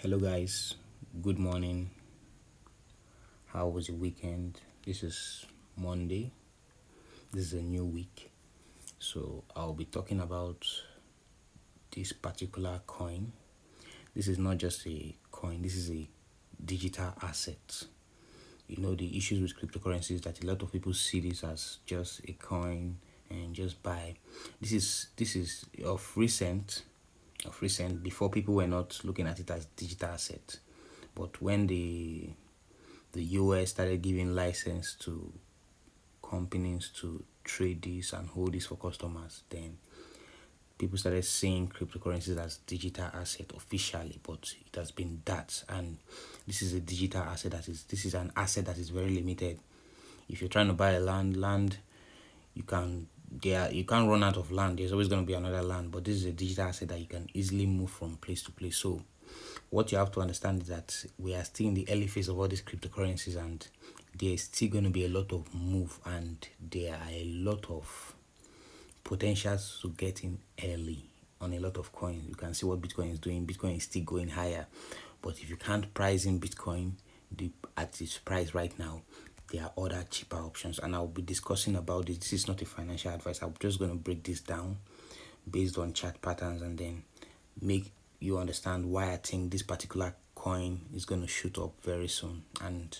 Hello guys, good morning. How was your weekend? This is Monday. This is a new week. So I'll be talking about this particular coin. This is not just a coin, this is a digital asset. You know, the issues with cryptocurrency is that a lot of people see this as just a coin and just buy. This is of recent before people were not looking at it as digital asset. But when the US started giving license to companies to trade this and hold this for customers, then people started seeing cryptocurrencies as digital asset officially, but it has been that. And this is a digital asset this is an asset that is very limited. If you're trying to buy a land, you can't run out of land. There's always going to be another land, but this is a digital asset that you can easily move from place to place. So what you have to understand is that we are still in the early phase of all these cryptocurrencies, and there's still going to be a lot of move, and there are a lot of potentials to get in early on a lot of coins. You can see what Bitcoin is doing. Bitcoin is still going higher, but if you can't price in Bitcoin at its price right now, there are other cheaper options, and I'll be discussing about this. This is not a financial advice. I'm just going to break this down based on chart patterns and then make you understand why I think this particular coin is going to shoot up very soon. And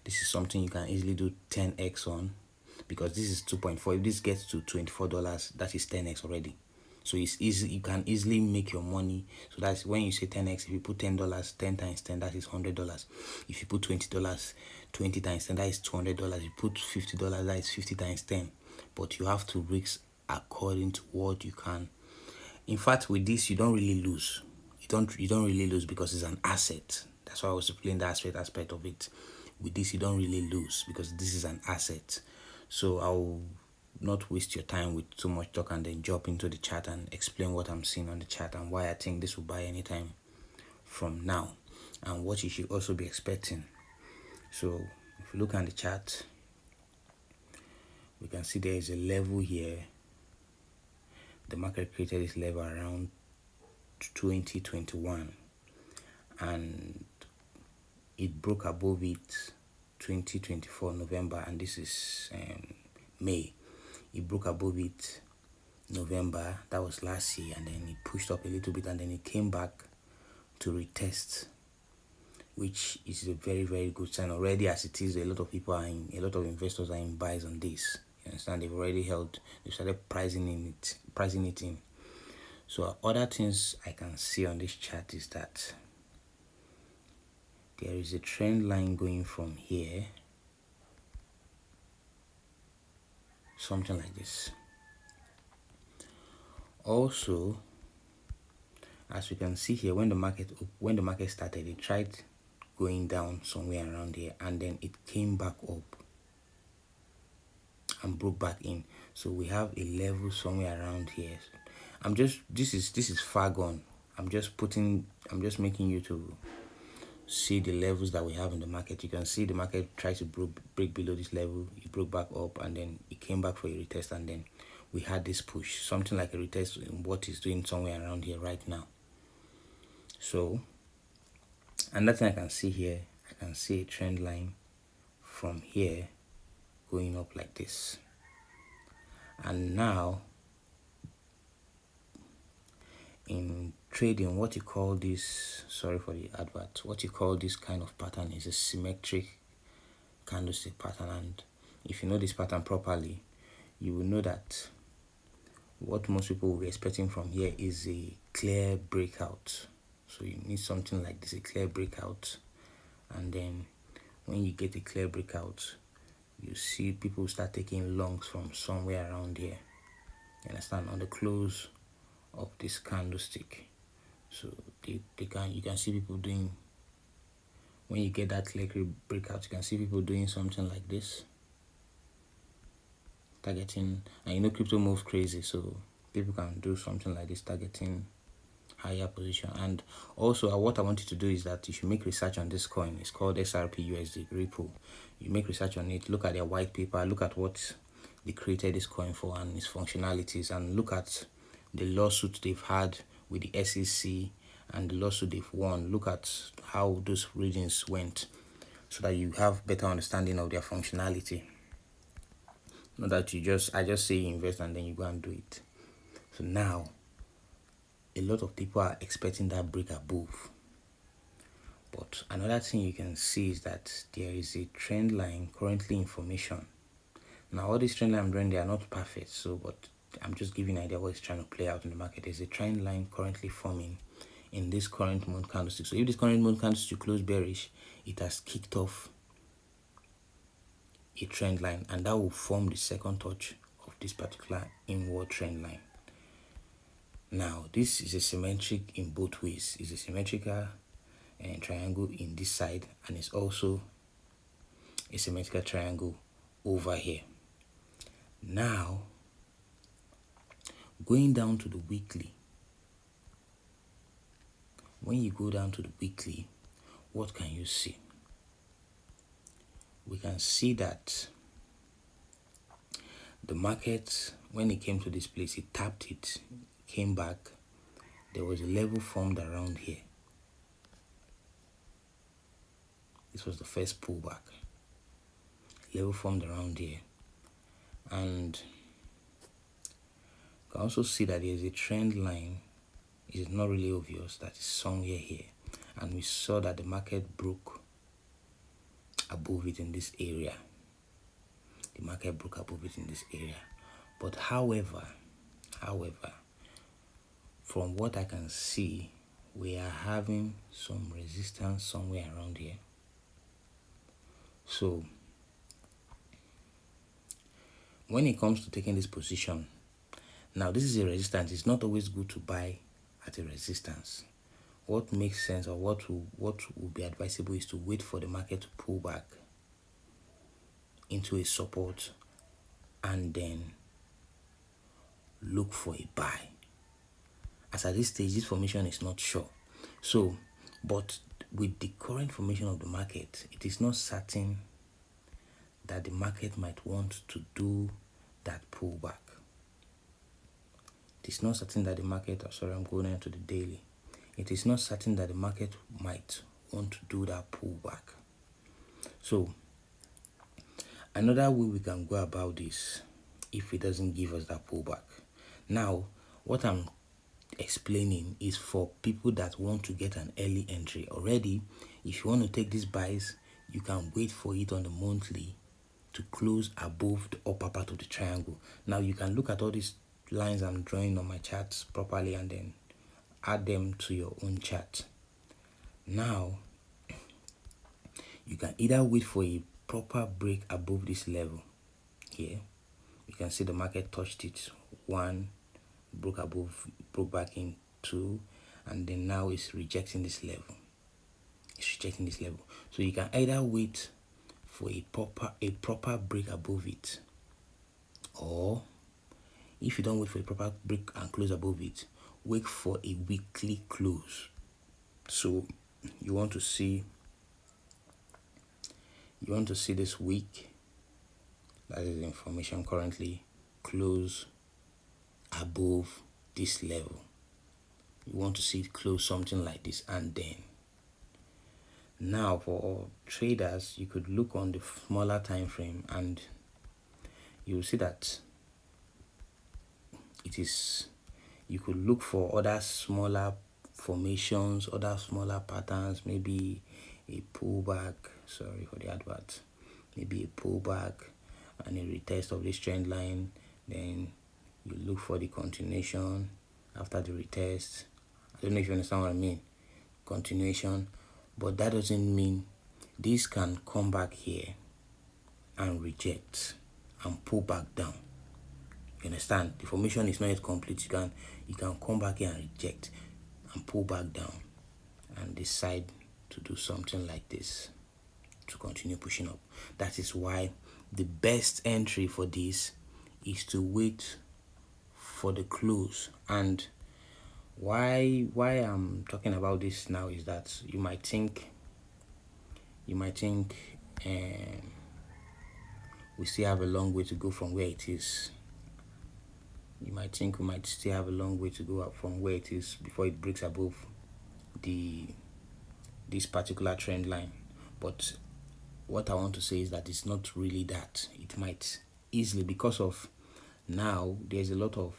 this is something you can easily do 10x on, because this is 2.4. If this gets to $24, that is 10x already. So it's easy. You can easily make your money. So that's when you say 10x. If you put $10, 10 times 10, that is $100. If you put $20, 20 times 10, that is $200. If you put $50, that is 50 times 10. But you have to risk according to what you can. In fact, with this, you don't really lose. You don't really lose because it's an asset. That's why I was explaining the aspect of it. With this, you don't really lose because this is an asset. So I'll not waste your time with too much talk and then jump into the chart and explain what I'm seeing on the chart and why I think this will buy anytime from now and what you should also be expecting. So if you look at the chart, we can see there is a level here. The market created this level around 2021 and it broke above it 2024 November, and this is May. It broke above it November, that was last year, and then it pushed up a little bit and then it came back to retest, which is a very, very good sign already. As it is, a lot of investors are in buys on this. You understand? They've started pricing it in. So other things I can see on this chart is that there is a trend line going from here, something like this. Also, as we can see here, when the market started, it tried going down somewhere around here, and then it came back up and broke back in. So we have a level somewhere around here. This is far gone. I'm just making you to see the levels that we have in the market. You can see the market tried to break below this level. It broke back up and then it came back for a retest, and then we had this push, something like a retest in what is doing somewhere around here right now. So another thing I can see here, I can see a trend line from here going up like this. And now in trading, what you call this kind of pattern is a symmetric candlestick pattern. And if you know this pattern properly, you will know that what most people will be expecting from here is a clear breakout. So you need something like this, a clear breakout, and then when you get a clear breakout, you see people start taking longs from somewhere around here. You understand? On the close of this candlestick. So you can see people doing, when you get that clear breakout, you can see people doing something like this, targeting. And you know crypto moves crazy, so people can do something like this, targeting higher position. And also what I want you to do is that you should make research on this coin. It's called XRP Ripple. You make research on it, look at their white paper, look at what they created this coin for and its functionalities, and look at the lawsuit they've had with the SEC and the lawsuit they've won. Look at how those readings went, so that you have better understanding of their functionality. Not that I just say invest and then you go and do it. So now, a lot of people are expecting that break above. But another thing you can see is that there is a trend line currently in formation. Now, all these trend lines I'm drawing, they are not perfect. So, but I'm just giving an idea what is trying to play out in the market. There's a trend line currently forming in this current month candlestick. So, if this current month candlestick close bearish, it has kicked off a trend line, and that will form the second touch of this particular inward trend line. Now, this is a symmetric in both ways. It's a symmetrical triangle in this side, and it's also a symmetrical triangle over here. Now, going down to the weekly, when you go down to the weekly, what can you see? We can see that the market, when it came to this place, it tapped it, came back. There was a level formed around here. This was the first pullback. Level formed around here. And you can also see that there is a trend line. It is not really obvious, that is somewhere here. And we saw that the market broke above it in this area. The market broke above it in this area. But however, from what I can see, we are having some resistance somewhere around here. So, when it comes to taking this position, now this is a resistance. It's not always good to buy at a resistance. What makes sense, or what will be advisable, is to wait for the market to pull back into a support and then look for a buy. As at this stage, this formation is not sure. So, but with the current formation of the market, it is not certain that the market might want to do that pullback. It is not certain that the market, I'm going into the daily. It is not certain that the market might want to do that pullback. So, another way we can go about this, if it doesn't give us that pullback. Now, what I'm explaining is for people that want to get an early entry. Already, if you want to take these buys, you can wait for it on the monthly to close above the upper part of the triangle. Now, you can look at all these lines I'm drawing on my charts properly and then add them to your own chart. Now, you can either wait for a proper break above this level here. You can see the market touched it, 1, broke above, broke back in 2, and then now it's rejecting this level. So you can either wait for a proper break above it, or if you don't wait for a proper break and close above it, wait for a weekly close. So you want to see this week, that is the information currently, close above this level. You want to see it close something like this, and then now for traders, you could look on the smaller time frame and you will see that you could look for other smaller formations, other smaller patterns, maybe a pullback, sorry for the advert, maybe a pullback and a retest of this trend line. Then you look for the continuation after the retest. I don't know if you understand what I mean, continuation, but that doesn't mean this can come back here and reject and pull back down. You understand? The formation is not yet complete. You can come back here and reject and pull back down and decide to do something like this to continue pushing up. That is why the best entry for this is to wait for the close. And why I'm talking about this now is that you might think we still have a long way to go from where it is. You might think we might still have a long way to go up from where it is before it breaks above the this particular trend line. But what I want to say is that it's not really that. It might easily, because of now there's a lot of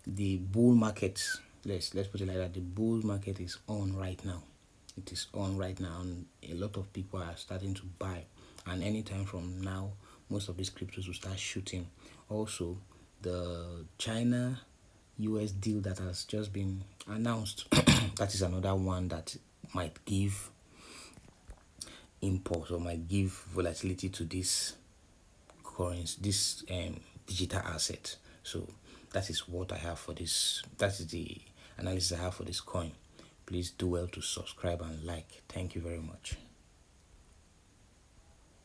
the bull market. Let's put it like that. The bull market is on right now. It is on right now, and a lot of people are starting to buy. And anytime from now, most of these cryptos will start shooting. Also, the China US deal that has just been announced, that is another one that might give impulse or might give volatility to this currency, this digital asset. So that is what I have for this. That is the analysis I have for this coin. Please do well to subscribe and like. Thank you very much.